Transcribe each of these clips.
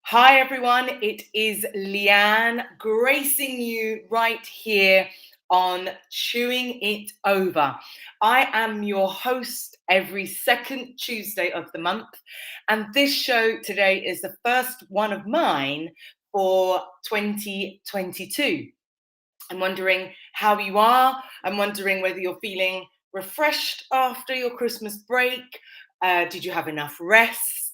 Hi, everyone. It is Leanne gracing you right here on Chewing It Over. I am your host every second Tuesday of the month, and this show today is the first one of mine for 2022. I'm wondering how you are. I'm wondering whether you're feeling refreshed after your Christmas break. Did you have enough rest?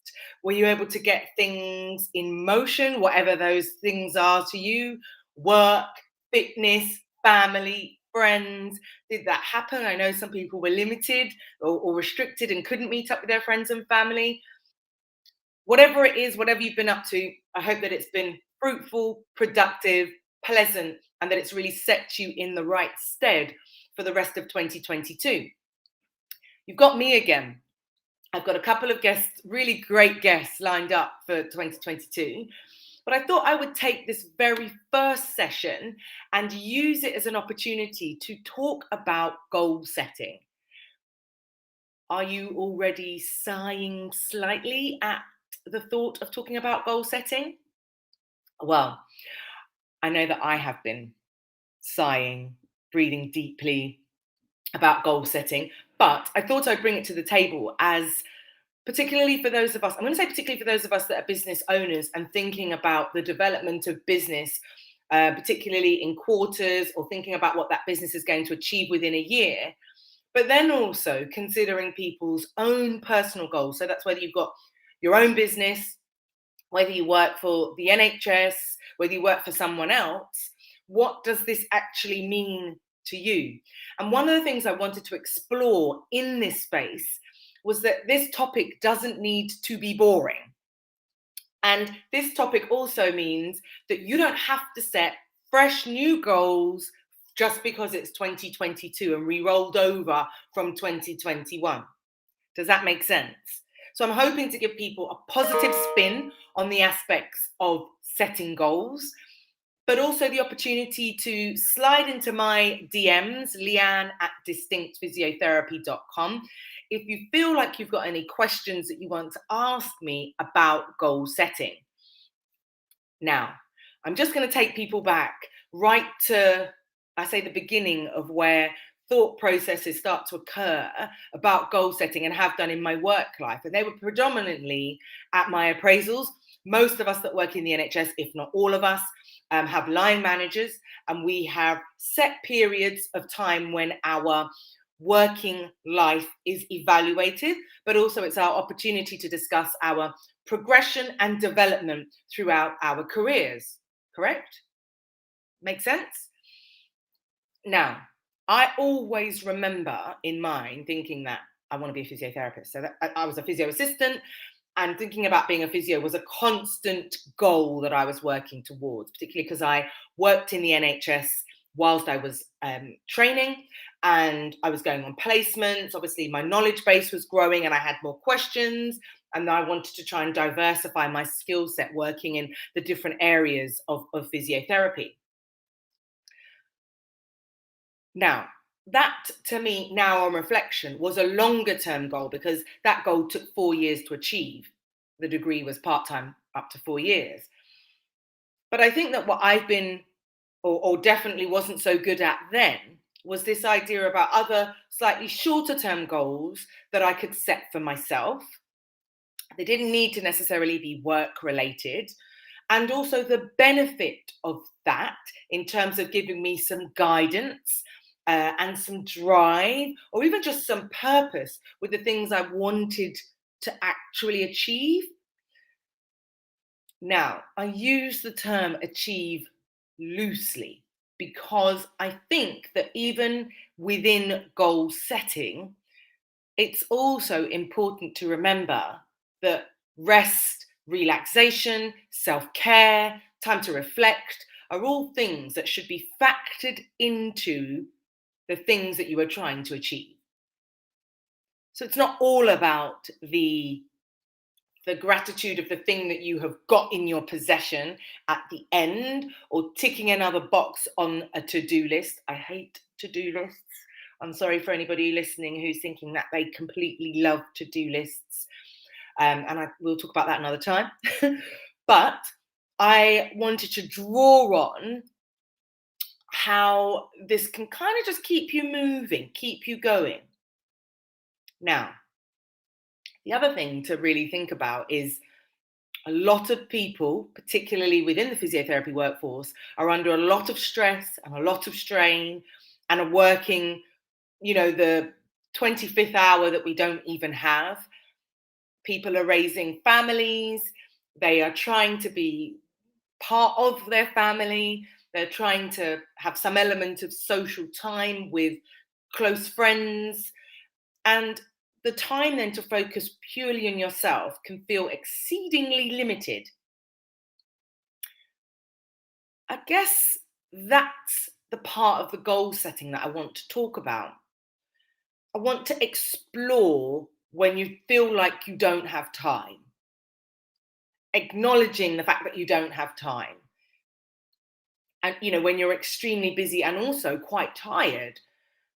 Were you able to get things in motion, whatever those things are to you? Work, fitness, family, friends. Did that happen? I know some people were limited or restricted and couldn't meet up with their friends and family. Whatever it is, whatever you've been up to, I hope that it's been fruitful, productive, pleasant, and that it's really set you in the right stead for the rest of 2022. You've got me again. I've got a couple of guests, really great guests lined up for 2022. But I thought I would take this very first session and use it as an opportunity to talk about goal setting. Are you already sighing slightly at the thought of talking about goal setting? Well, I know that I have been sighing, breathing deeply about goal setting, but I thought I'd bring it to the table as particularly for those of us, I'm going to say particularly for those of us that are business owners and thinking about the development of business, particularly in quarters or thinking about what that business is going to achieve within a year. But then also considering people's own personal goals. So that's whether you've got your own business, whether you work for the NHS, whether you work for someone else, what does this actually mean to you? And one of the things I wanted to explore in this space was that this topic doesn't need to be boring. And this topic also means that you don't have to set fresh new goals just because it's 2022 and re-rolled over from 2021. Does that make sense? So I'm hoping to give people a positive spin on the aspects of setting goals, but also the opportunity to slide into my DMs, Leanne at distinctphysiotherapy.com. If you feel like you've got any questions that you want to ask me about goal setting. Now, I'm just going to take people back right to, I say, the beginning of where thought processes start to occur about goal setting and have done in my work life. And they were predominantly at my appraisals. Most of us that work in the NHS, if not all of us, have line managers, and we have set periods of time when our working life is evaluated, but also it's our opportunity to discuss our progression and development throughout our careers. Correct? Make sense? Now, I always remember in mind thinking that I want to be a physiotherapist. So that I was a physio assistant, and thinking about being a physio was a constant goal that I was working towards, particularly because I worked in the NHS whilst I was training and I was going on placements. Obviously, my knowledge base was growing and I had more questions. And I wanted to try and diversify my skill set working in the different areas of physiotherapy. Now, that to me, now on reflection, was a longer term goal because that goal took 4 years to achieve. The degree was part time up to 4 years. But I think that what I've been, or definitely wasn't so good at then, was this idea about other slightly shorter term goals that I could set for myself. They didn't need to necessarily be work related. And also the benefit of that in terms of giving me some guidance and some drive, or even just some purpose with the things I wanted to actually achieve. Now, I use the term achieve loosely because I think that even within goal setting, it's also important to remember that rest, relaxation, self-care, time to reflect are all things that should be factored into the things that you are trying to achieve. So it's not all about the gratitude of the thing that you have got in your possession at the end, or ticking another box on a to-do list. I hate to-do lists. I'm sorry for anybody listening who's thinking that they completely love to-do lists. And we'll talk about that another time. But I wanted to draw on how this can kind of just keep you moving, keep you going. Now, the other thing to really think about is a lot of people, particularly within the physiotherapy workforce, are under a lot of stress and a lot of strain and are working, the 25th hour that we don't even have. People are raising families, they are trying to be part of their family, they're trying to have some element of social time with close friends. And the time then to focus purely on yourself can feel exceedingly limited. I guess that's the part of the goal setting that I want to talk about. I want to explore when you feel like you don't have time, acknowledging the fact that you don't have time. And, when you're extremely busy and also quite tired,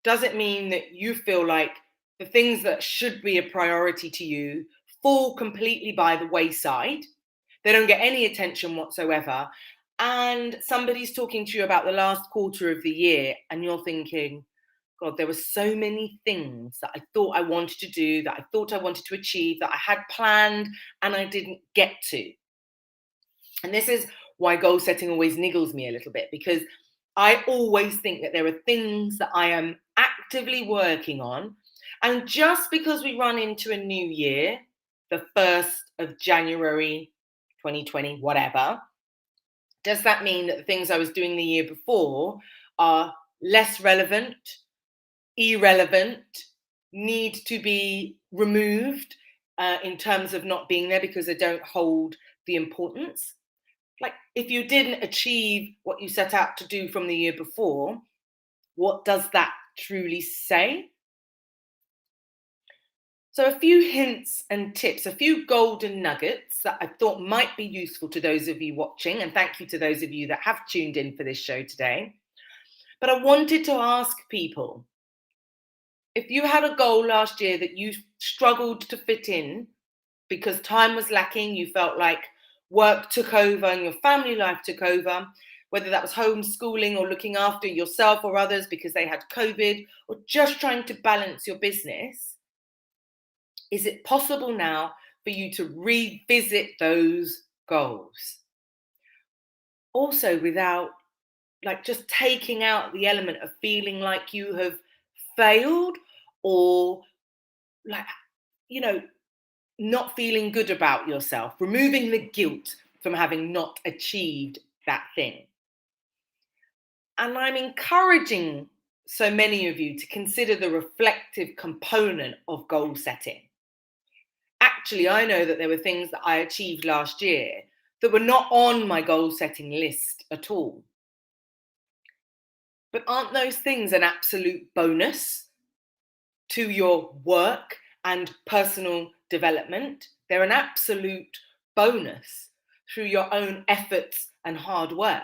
does it mean that you feel like the things that should be a priority to you fall completely by the wayside? They don't get any attention whatsoever. And somebody's talking to you about the last quarter of the year, and you're thinking, God, there were so many things that I thought I wanted to do, that I thought I wanted to achieve, that I had planned, and I didn't get to. And this is why goal setting always niggles me a little bit, because I always think that there are things that I am actively working on. And just because we run into a new year, the 1st of January 2020, whatever, does that mean that the things I was doing the year before are less relevant, irrelevant, need to be removed in terms of not being there because they don't hold the importance? Like, if you didn't achieve what you set out to do from the year before, what does that truly say? So, a few hints and tips, a few golden nuggets that I thought might be useful to those of you watching, and thank you to those of you that have tuned in for this show today. But I wanted to ask people, if you had a goal last year that you struggled to fit in because time was lacking, you felt like work took over and your family life took over, whether that was homeschooling or looking after yourself or others because they had COVID, or just trying to balance your business, is it possible now for you to revisit those goals? Also, without just taking out the element of feeling like you have failed, or like, you know, not feeling good about yourself, removing the guilt from having not achieved that thing. And I'm encouraging so many of you to consider the reflective component of goal setting. Actually, I know that there were things that I achieved last year that were not on my goal setting list at all. But aren't those things an absolute bonus to your work and personal development? They're an absolute bonus through your own efforts and hard work.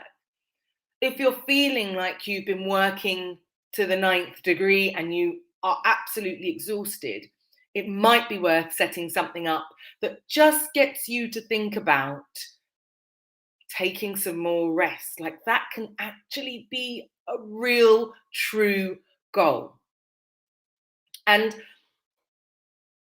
If you're feeling like you've been working to the 9th degree and you are absolutely exhausted, it might be worth setting something up that just gets you to think about taking some more rest. Like, that can actually be a real, true goal. And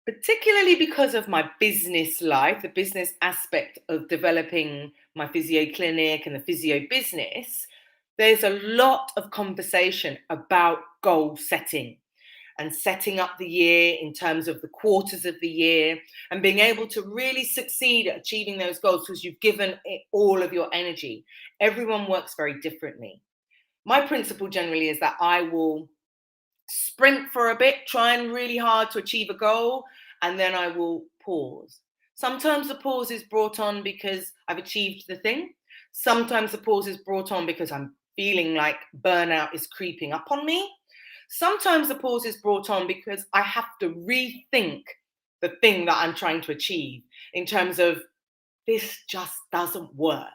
particularly because of my business life, the business aspect of developing my physio clinic and the physio business, there's a lot of conversation about goal setting and setting up the year in terms of the quarters of the year and being able to really succeed at achieving those goals because you've given it all of your energy. Everyone works very differently. My principle generally is that I will sprint for a bit, trying really hard to achieve a goal, and then I will pause. Sometimes the pause is brought on because I've achieved the thing. Sometimes the pause is brought on because I'm feeling like burnout is creeping up on me. Sometimes the pause is brought on because I have to rethink the thing that I'm trying to achieve in terms of, this just doesn't work.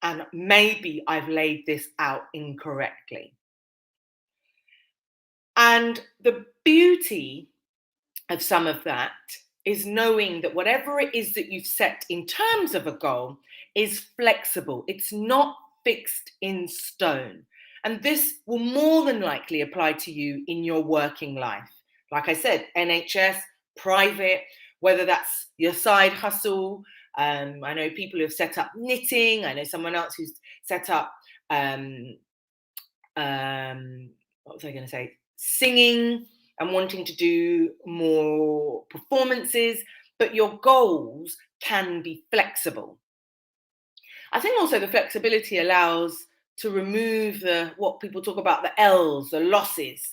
And maybe I've laid this out incorrectly. And the beauty of some of that is knowing that whatever it is that you've set in terms of a goal is flexible. It's not fixed in stone. And this will more than likely apply to you in your working life. Like I said, NHS, private, whether that's your side hustle. I know people who've set up knitting. I know someone else who's set up, what was I going to say? Singing and wanting to do more performances, but your goals can be flexible. I think also the flexibility allows to remove the what people talk about, the L's, the losses,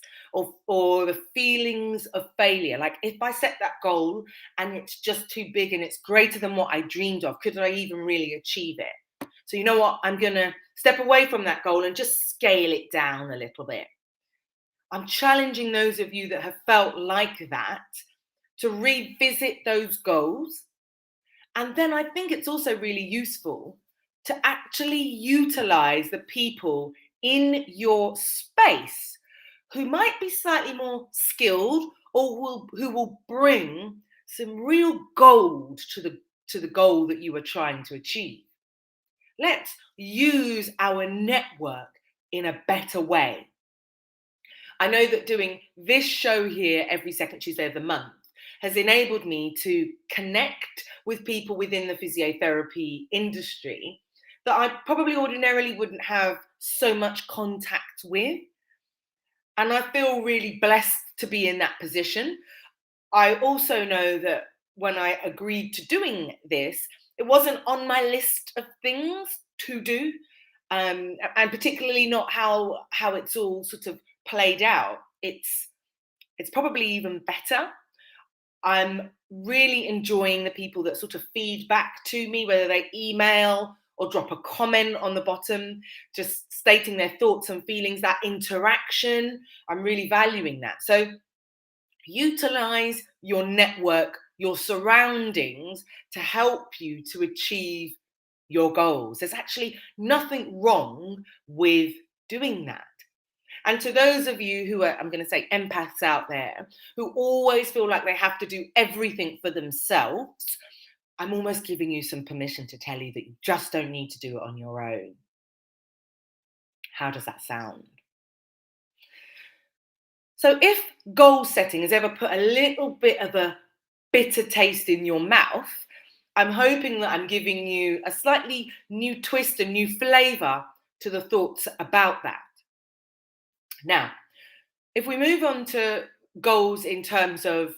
or the feelings of failure. Like if I set that goal and it's just too big and it's greater than what I dreamed of, could I even really achieve it? So you know what? I'm gonna step away from that goal and just scale it down a little bit. I'm challenging those of you that have felt like that to revisit those goals. And then I think it's also really useful to actually utilize the people in your space who might be slightly more skilled or who will bring some real gold to the goal that you are trying to achieve. Let's use our network in a better way. I know that doing this show here every second Tuesday of the month has enabled me to connect with people within the physiotherapy industry that I probably ordinarily wouldn't have so much contact with. And I feel really blessed to be in that position. I also know that when I agreed to doing this, it wasn't on my list of things to do, and particularly not how it's all sort of played out. It's probably even better. I'm really enjoying the people that sort of feed back to me, whether they email or drop a comment on the bottom, just stating their thoughts and feelings, that interaction. I'm really valuing that. So utilize your network, your surroundings to help you to achieve your goals. There's actually nothing wrong with doing that. And to those of you who are, I'm going to say, empaths out there, who always feel like they have to do everything for themselves, I'm almost giving you some permission to tell you that you just don't need to do it on your own. How does that sound? So if goal setting has ever put a little bit of a bitter taste in your mouth, I'm hoping that I'm giving you a slightly new twist, a new flavor to the thoughts about that. Now, if we move on to goals in terms of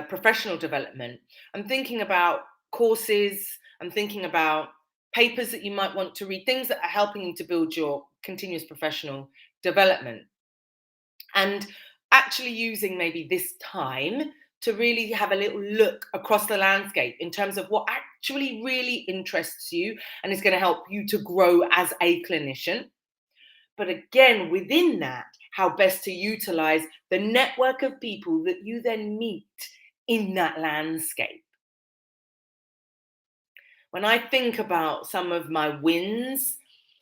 professional development, I'm thinking about courses, I'm thinking about papers that you might want to read, things that are helping you to build your continuous professional development. And actually using maybe this time to really have a little look across the landscape in terms of what actually really interests you and is going to help you to grow as a clinician. But again, within that, how best to utilize the network of people that you then meet in that landscape. When I think about some of my wins,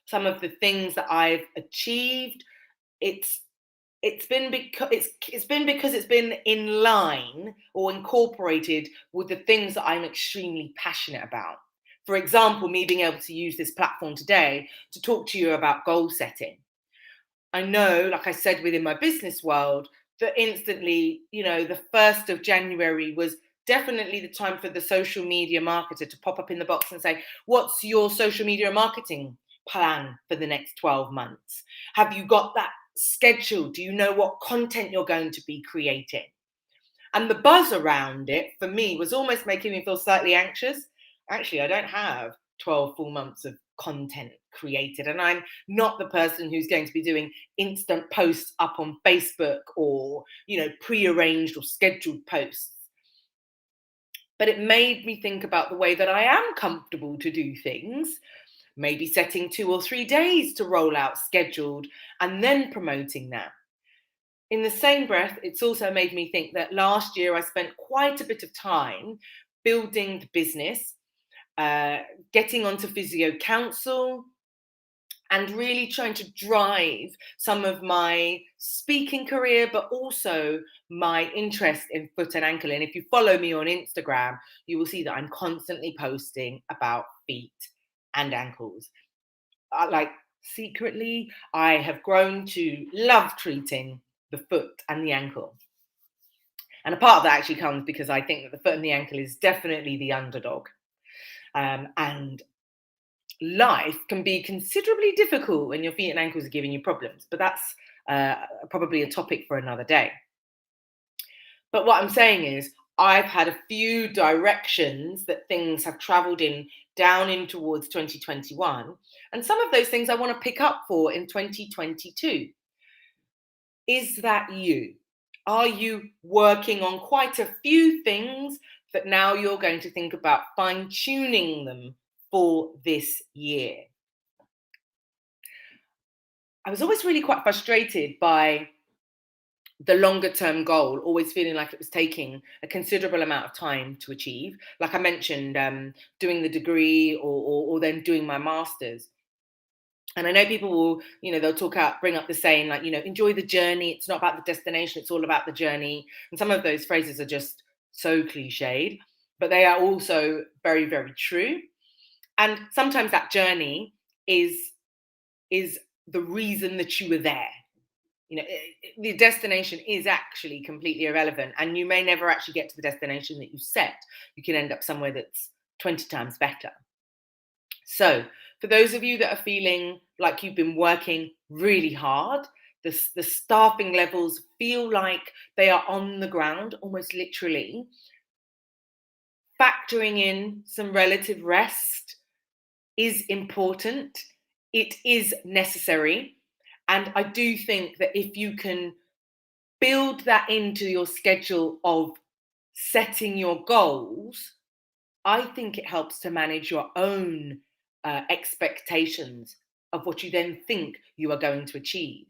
some of the things that I've achieved, it's been because it's been in line or incorporated with the things that I'm extremely passionate about. For example, me being able to use this platform today to talk to you about goal setting. I know, like I said, within my business world, that instantly, the 1st of January was definitely the time for the social media marketer to pop up in the box and say, what's your social media marketing plan for the next 12 months? Have you got that scheduled? Do you know what content you're going to be creating? And the buzz around it for me was almost making me feel slightly anxious. Actually, I don't have 12 full months of content created, and I'm not the person who's going to be doing instant posts up on Facebook or, pre-arranged or scheduled posts. But it made me think about the way that I am comfortable to do things, maybe setting 2 or 3 days to roll out scheduled and then promoting that. In the same breath, it's also made me think that last year I spent quite a bit of time building the business, getting onto Physio Council, and really trying to drive some of my speaking career, but also my interest in foot and ankle. And if you follow me on Instagram, you will see that I'm constantly posting about feet and ankles. Like, secretly, I have grown to love treating the foot and the ankle. And a part of that actually comes because I think that the foot and the ankle is definitely the underdog. And life can be considerably difficult when your feet and ankles are giving you problems, but that's probably a topic for another day. But what I'm saying is, I've had a few directions that things have traveled in down in towards 2021. And some of those things I want to pick up for in 2022. Is that you? Are you working on quite a few things that now you're going to think about fine tuning them for this year? I was always really quite frustrated by the longer term goal, always feeling like it was taking a considerable amount of time to achieve. Like I mentioned, doing the degree or then doing my master's. And I know people will, they'll bring up the saying, like, enjoy the journey. It's not about the destination. It's all about the journey. And some of those phrases are just so cliched, but they are also very, very true. And sometimes that journey is the reason that you were there. The destination is actually completely irrelevant, and you may never actually get to the destination that you set. You can end up somewhere that's 20 times better. So for those of you that are feeling like you've been working really hard, the staffing levels feel like they are on the ground, almost literally, factoring in some relative rest is important. It is necessary. And I do think that if you can build that into your schedule of setting your goals, I think it helps to manage your own expectations of what you then think you are going to achieve.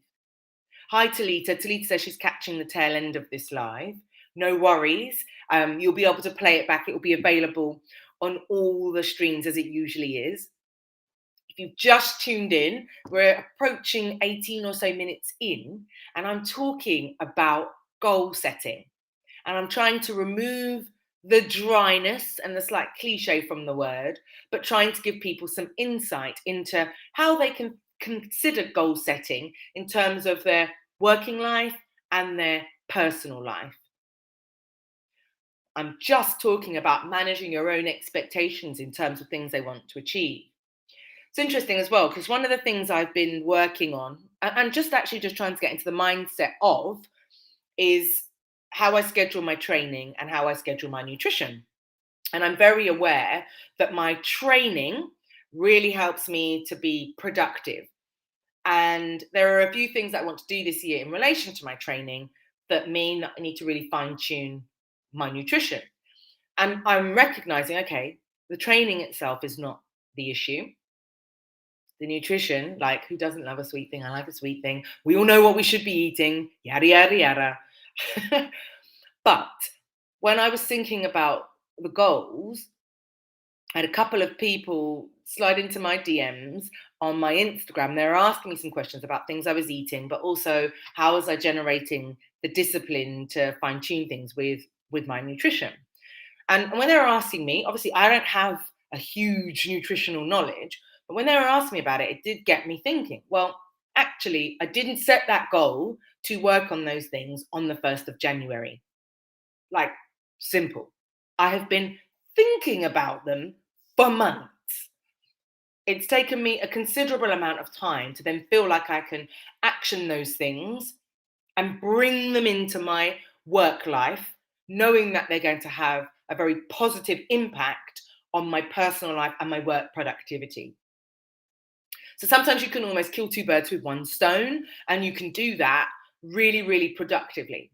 Hi, Talita. Talita says she's catching the tail end of this live. No worries. You'll be able to play it back. It will be available on all the streams as it usually is. If you've just tuned in, we're approaching 18 or so minutes in, and I'm talking about goal setting. And I'm trying to remove the dryness and the slight cliche from the word, but trying to give people some insight into how they can consider goal setting in terms of their working life and their personal life. I'm just talking about managing your own expectations in terms of things they want to achieve. It's interesting as well, because one of the things I've been working on, and just trying to get into the mindset of, is how I schedule my training and how I schedule my nutrition. And I'm very aware that my training really helps me to be productive. And there are a few things I want to do this year in relation to my training that mean that I need to really fine tune my nutrition. And I'm recognizing, okay, the training itself is not the issue. The nutrition, like, who doesn't love a sweet thing? I like a sweet thing. We all know what we should be eating, yada, yada, yada. But when I was thinking about the goals, I had a couple of people slide into my DMs on my Instagram. They were asking me some questions about things I was eating, but also how was I generating the discipline to fine tune things with my nutrition. And when they were asking me, obviously I don't have a huge nutritional knowledge, but when they were asking me about it, it did get me thinking, well, actually, I didn't set that goal to work on those things on the 1st of January. Like, simple. I have been thinking about them for months. It's taken me a considerable amount of time to then feel like I can action those things and bring them into my work life, knowing that they're going to have a very positive impact on my personal life and my work productivity. So sometimes you can almost kill two birds with one stone, and you can do that really, really productively.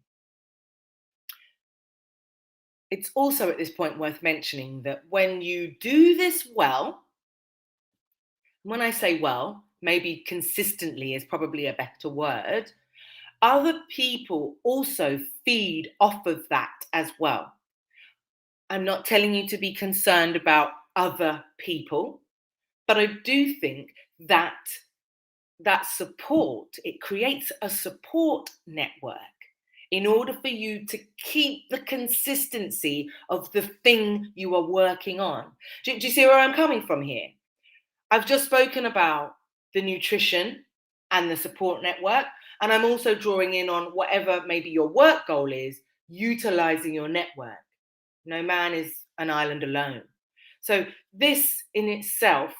It's also at this point worth mentioning that when you do this well, when I say well, maybe consistently is probably a better word, other people also feed off of that as well. I'm not telling you to be concerned about other people, but I do think that that support, it creates a support network in order for you to keep the consistency of the thing you are working on. Do you see where I'm coming from here? I've just spoken about the nutrition and the support network, and I'm also drawing in on whatever maybe your work goal is, utilizing your network. No man is an island alone. So, this in itself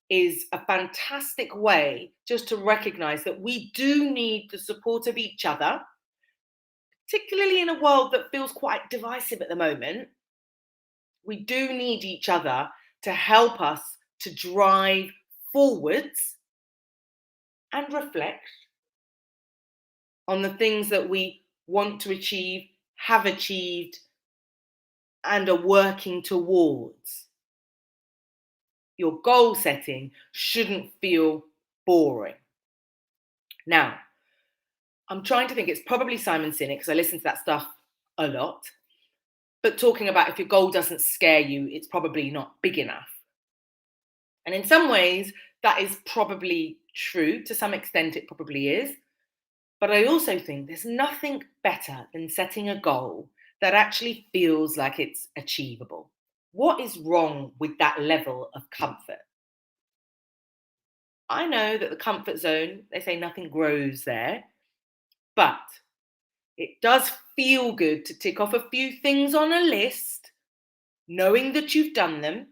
is a fantastic way just to recognize that we do need the support of each other, particularly in a world that feels quite divisive at the moment. We do need each other to help us to drive forwards and reflect on the things that we want to achieve, have achieved, and are working towards. Your goal setting shouldn't feel boring. Now, I'm trying to think, it's probably Simon Sinek because I listen to that stuff a lot. But talking about if your goal doesn't scare you, it's probably not big enough. And in some ways, that is probably true. To some extent, it probably is. But I also think there's nothing better than setting a goal that actually feels like it's achievable. What is wrong with that level of comfort? I know that the comfort zone, they say nothing grows there, but it does feel good to tick off a few things on a list, knowing that you've done them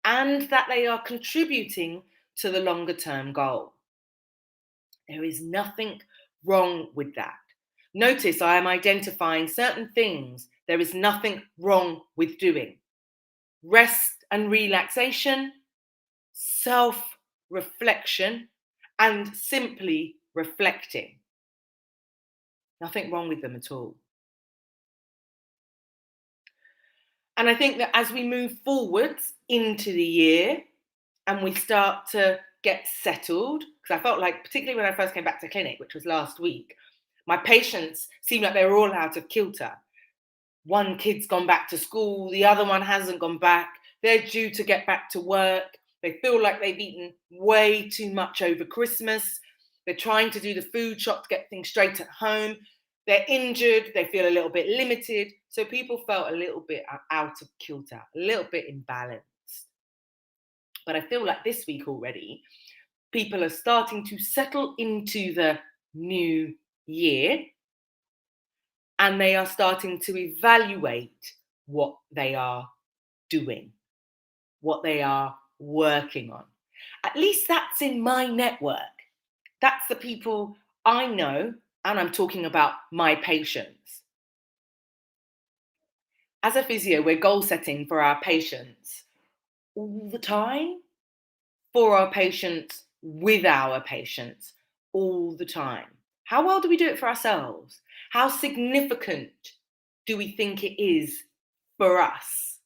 and that they are contributing to the longer term goal. There is nothing wrong with that. Notice I am identifying certain things there is nothing wrong with doing. Rest and relaxation, self reflection, and simply reflecting. Nothing wrong with them at all. And I think that as we move forwards into the year and we start to get settled, because I felt like, particularly when I first came back to clinic, which was last week, my patients seemed like they were all out of kilter. One kid's gone back to school, the other one hasn't gone back. They're due to get back to work. They feel like they've eaten way too much over Christmas. They're trying to do the food shop to get things straight at home. They're injured. They feel a little bit limited. So people felt a little bit out of kilter, a little bit imbalanced. But I feel like this week already, people are starting to settle into the new year and they are starting to evaluate what they are doing, what they are working on. At least that's in my network. That's the people I know, and I'm talking about my patients. As a physio, we're goal setting for our patients all the time, for our patients, with our patients, all the time. How well do we do it for ourselves? How significant do we think it is for us?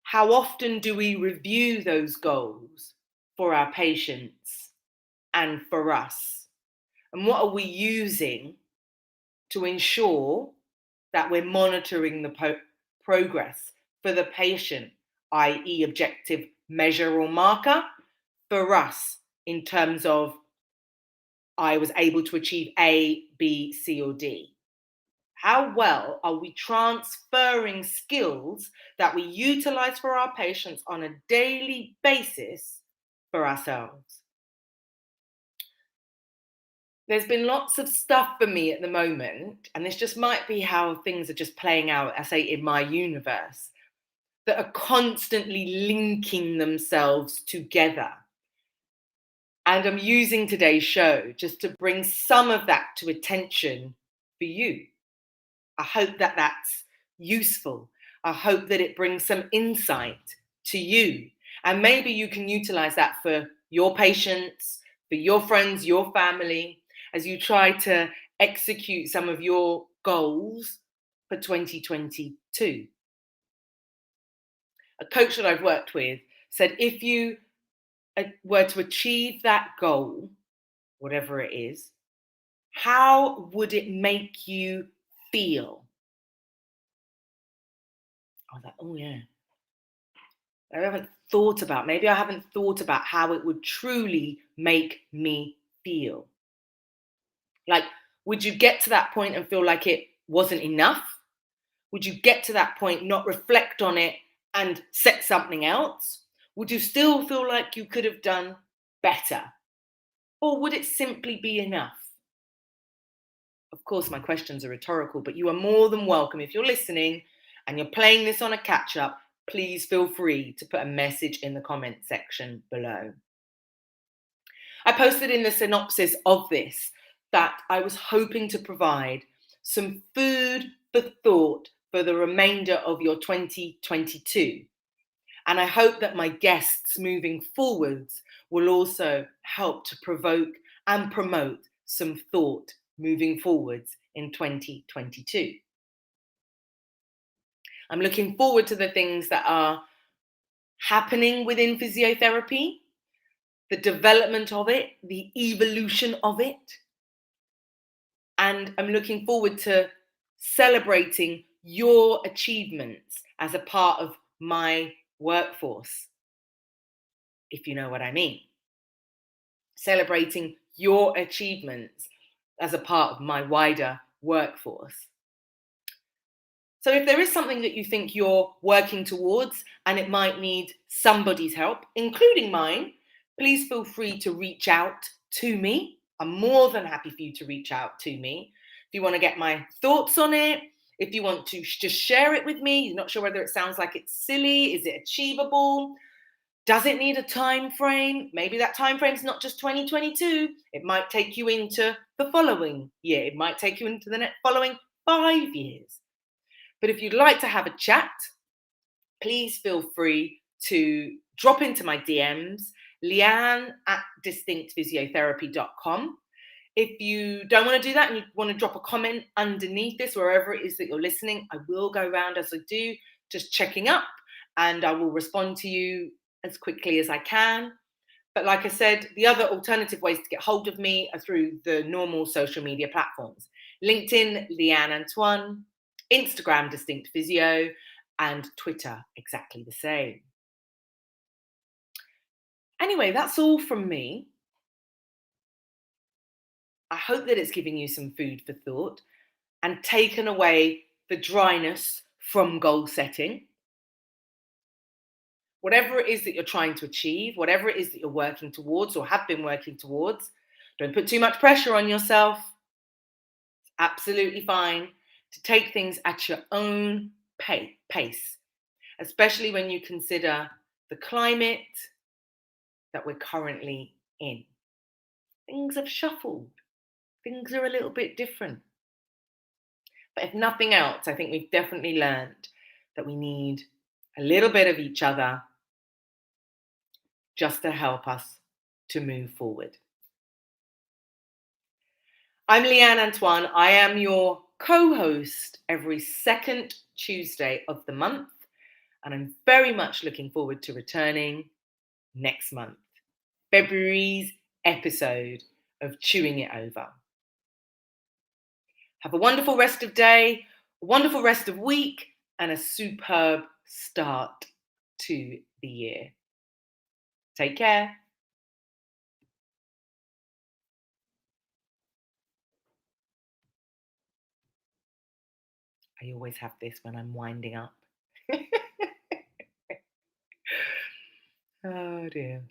How often do we review those goals for our patients and for us? And what are we using to ensure that we're monitoring the progress for the patient, i.e., objective measure or marker, for us in terms of I was able to achieve A, B, C, or D? How well are we transferring skills that we utilize for our patients on a daily basis for ourselves? There's been lots of stuff for me at the moment, and this just might be how things are just playing out, I say, in my universe, that are constantly linking themselves together. And I'm using today's show just to bring some of that to attention for you. I hope that that's useful. I hope that it brings some insight to you. And maybe you can utilize that for your patients, for your friends, your family, as you try to execute some of your goals for 2022. A coach that I've worked with said if you were to achieve that goal, whatever it is, how would it make you feel? I was like, oh yeah. maybe I haven't thought about how it would truly make me feel. Like, would you get to that point and feel like it wasn't enough? Would you get to that point, not reflect on it and set something else? Would you still feel like you could have done better? Or would it simply be enough? Of course, my questions are rhetorical, but you are more than welcome. If you're listening and you're playing this on a catch up, please feel free to put a message in the comment section below. I posted in the synopsis of this that I was hoping to provide some food for thought for the remainder of your 2022. And I hope that my guests moving forwards will also help to provoke and promote some thought moving forwards in 2022. I'm looking forward to the things that are happening within physiotherapy, the development of it, the evolution of it. And I'm looking forward to celebrating your achievements as a part of my workforce, if you know what I mean. Celebrating your achievements as a part of my wider workforce. So if there is something that you think you're working towards and it might need somebody's help, including mine, please feel free to reach out to me. I'm more than happy for you to reach out to me. If you want to get my thoughts on it, if you want to just share it with me, you're not sure whether it sounds like it's silly, is it achievable? Does it need a time frame? Maybe that time frame is not just 2022. It might take you into the following year. It might take you into the following 5 years. But if you'd like to have a chat, please feel free to drop into my DMs, Leanne at distinctphysiotherapy.com. If you don't want to do that and you want to drop a comment underneath this, wherever it is that you're listening, I will go around as I do, just checking up, and I will respond to you as quickly as I can. But like I said, the other alternative ways to get hold of me are through the normal social media platforms. LinkedIn, Leanne Antoine, Instagram, Distinct Physio, and Twitter, exactly the same. Anyway, that's all from me. I hope that it's giving you some food for thought and taken away the dryness from goal setting. Whatever it is that you're trying to achieve, whatever it is that you're working towards or have been working towards, don't put too much pressure on yourself. It's absolutely fine to take things at your own pace, especially when you consider the climate that we're currently in. Things have shuffled. Things are a little bit different. But if nothing else, I think we've definitely learned that we need a little bit of each other just to help us to move forward. I'm Leanne Antoine. I am your co-host every second Tuesday of the month, and I'm very much looking forward to returning next month, February's episode of Chewing It Over. Have a wonderful rest of day, a wonderful rest of week, and a superb start to the year. Take care. I always have this when I'm winding up. Oh dear.